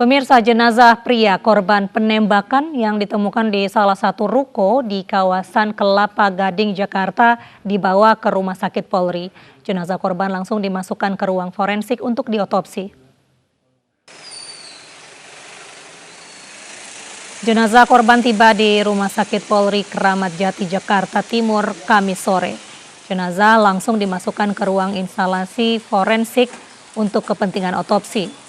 Pemirsa, jenazah pria korban penembakan yang ditemukan di salah satu ruko di kawasan Kelapa Gading, Jakarta dibawa ke Rumah Sakit Polri. Jenazah korban langsung dimasukkan ke ruang forensik untuk diotopsi. Jenazah korban tiba di Rumah Sakit Polri Kramat Jati, Jakarta Timur, Kamis sore. Jenazah langsung dimasukkan ke ruang instalasi forensik untuk kepentingan otopsi.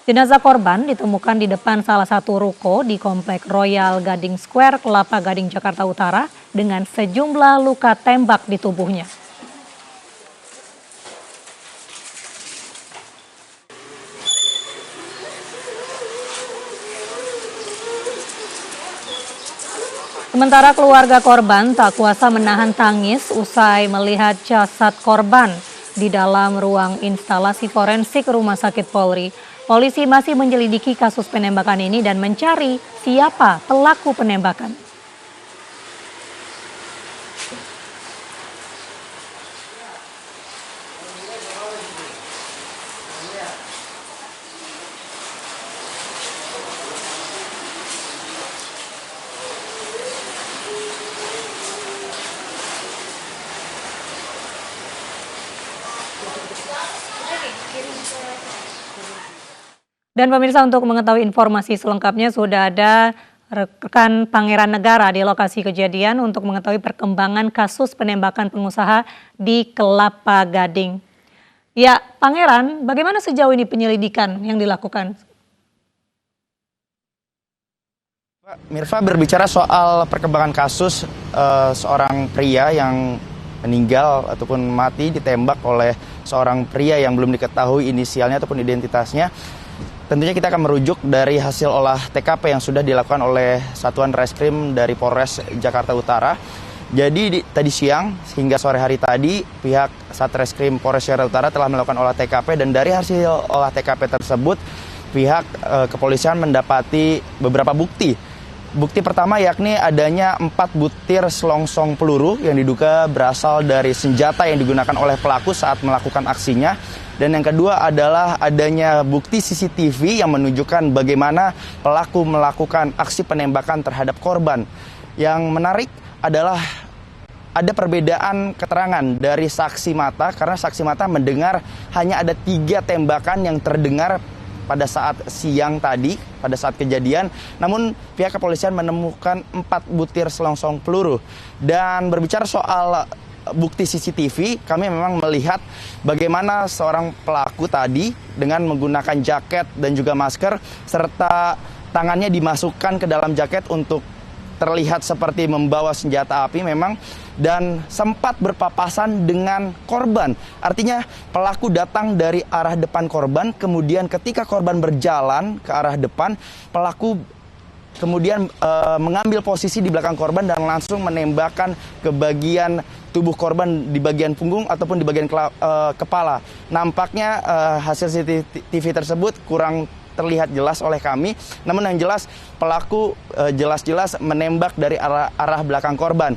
Jenazah korban ditemukan di depan salah satu ruko di Komplek Royal Gading Square, Kelapa Gading, Jakarta Utara dengan sejumlah luka tembak di tubuhnya. Sementara keluarga korban tak kuasa menahan tangis usai melihat jasad korban di dalam ruang instalasi forensik Rumah Sakit Polri. Polisi masih menyelidiki kasus penembakan ini dan mencari siapa pelaku penembakan. Dan pemirsa, untuk mengetahui informasi selengkapnya sudah ada rekan Pangeran Negara di lokasi kejadian untuk mengetahui perkembangan kasus penembakan pengusaha di Kelapa Gading. Ya, Pangeran, bagaimana sejauh ini penyelidikan yang dilakukan? Mirva, berbicara soal perkembangan kasus seorang pria yang meninggal ataupun mati ditembak oleh seorang pria yang belum diketahui inisialnya ataupun identitasnya. Tentunya kita akan merujuk dari hasil olah TKP yang sudah dilakukan oleh Satuan Reskrim dari Polres Jakarta Utara. Jadi tadi siang hingga sore hari tadi pihak Satreskrim Polres Jakarta Utara telah melakukan olah TKP, dan dari hasil olah TKP tersebut pihak kepolisian mendapati beberapa bukti. Bukti pertama yakni adanya 4 butir selongsong peluru yang diduga berasal dari senjata yang digunakan oleh pelaku saat melakukan aksinya. Dan yang kedua adalah adanya bukti CCTV yang menunjukkan bagaimana pelaku melakukan aksi penembakan terhadap korban. Yang menarik adalah ada perbedaan keterangan dari saksi mata, karena saksi mata mendengar hanya ada 3 tembakan yang terdengar pada saat siang tadi, pada saat kejadian. Namun pihak kepolisian menemukan 4 butir selongsong peluru. Dan berbicara soal bukti CCTV, kami memang melihat bagaimana seorang pelaku tadi dengan menggunakan jaket dan juga masker, serta tangannya dimasukkan ke dalam jaket untuk terlihat seperti membawa senjata api memang, dan sempat berpapasan dengan korban. Artinya pelaku datang dari arah depan korban, kemudian ketika korban berjalan ke arah depan, pelaku kemudian mengambil posisi di belakang korban dan langsung menembakkan ke bagian tubuh korban di bagian punggung ataupun di bagian kepala. Nampaknya hasil CCTV tersebut kurang terlihat jelas oleh kami, namun yang jelas pelaku jelas-jelas menembak dari arah belakang korban.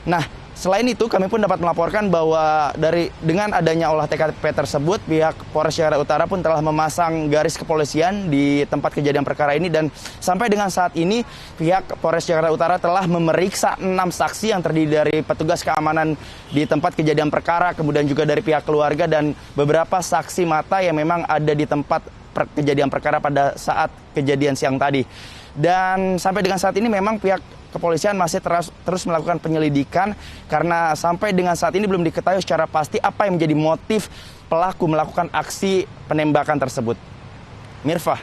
Nah, selain itu kami pun dapat melaporkan bahwa dengan adanya olah TKP tersebut, pihak Polres Jakarta Utara pun telah memasang garis kepolisian di tempat kejadian perkara ini, dan sampai dengan saat ini pihak Polres Jakarta Utara telah memeriksa 6 saksi yang terdiri dari petugas keamanan di tempat kejadian perkara, kemudian juga dari pihak keluarga dan beberapa saksi mata yang memang ada di tempat kejadian perkara pada saat kejadian siang tadi. Dan sampai dengan saat ini memang pihak kepolisian masih terus melakukan penyelidikan, karena sampai dengan saat ini belum diketahui secara pasti apa yang menjadi motif pelaku melakukan aksi penembakan tersebut. Mirva.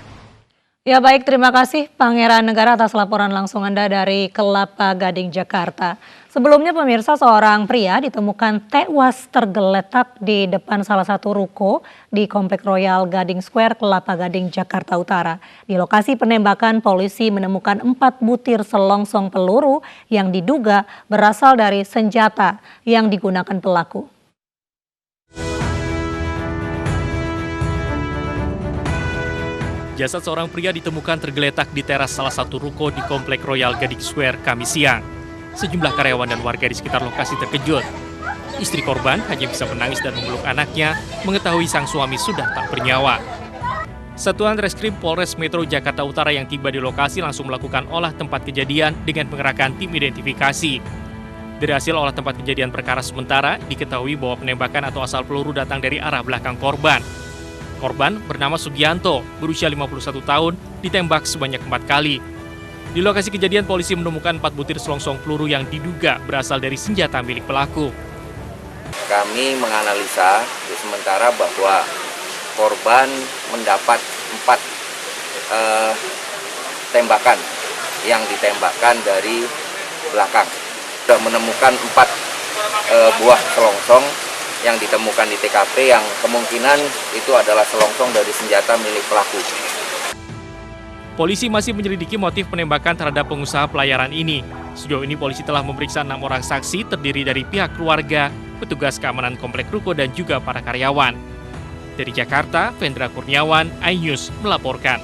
Ya baik, terima kasih Pangeran Negara atas laporan langsung Anda dari Kelapa Gading, Jakarta. Sebelumnya pemirsa, seorang pria ditemukan tewas tergeletak di depan salah satu ruko di Komplek Royal Gading Square, Kelapa Gading, Jakarta Utara. Di lokasi penembakan, polisi menemukan 4 butir selongsong peluru yang diduga berasal dari senjata yang digunakan pelaku. Jasad seorang pria ditemukan tergeletak di teras salah satu ruko di Komplek Royal Gading Square Kamis siang. Sejumlah karyawan dan warga di sekitar lokasi terkejut. Istri korban hanya bisa menangis dan memeluk anaknya mengetahui sang suami sudah tak bernyawa. Satuan Reskrim Polres Metro Jakarta Utara yang tiba di lokasi langsung melakukan olah tempat kejadian dengan mengerahkan tim identifikasi. Dari hasil olah tempat kejadian perkara sementara, diketahui bahwa penembakan atau asal peluru datang dari arah belakang korban. Korban bernama Sugianto, berusia 51 tahun, ditembak sebanyak 4 kali. Di lokasi kejadian, polisi menemukan 4 butir selongsong peluru yang diduga berasal dari senjata milik pelaku. Kami menganalisa sementara bahwa korban mendapat 4 tembakan yang ditembakkan dari belakang. Sudah menemukan 4 buah selongsong yang ditemukan di TKP yang kemungkinan itu adalah selongsong dari senjata milik pelaku. Polisi masih menyelidiki motif penembakan terhadap pengusaha pelayaran ini. Sejauh ini polisi telah memeriksa 6 orang saksi terdiri dari pihak keluarga, petugas keamanan komplek ruko dan juga para karyawan. Dari Jakarta, Vendra Kurniawan, iNews melaporkan.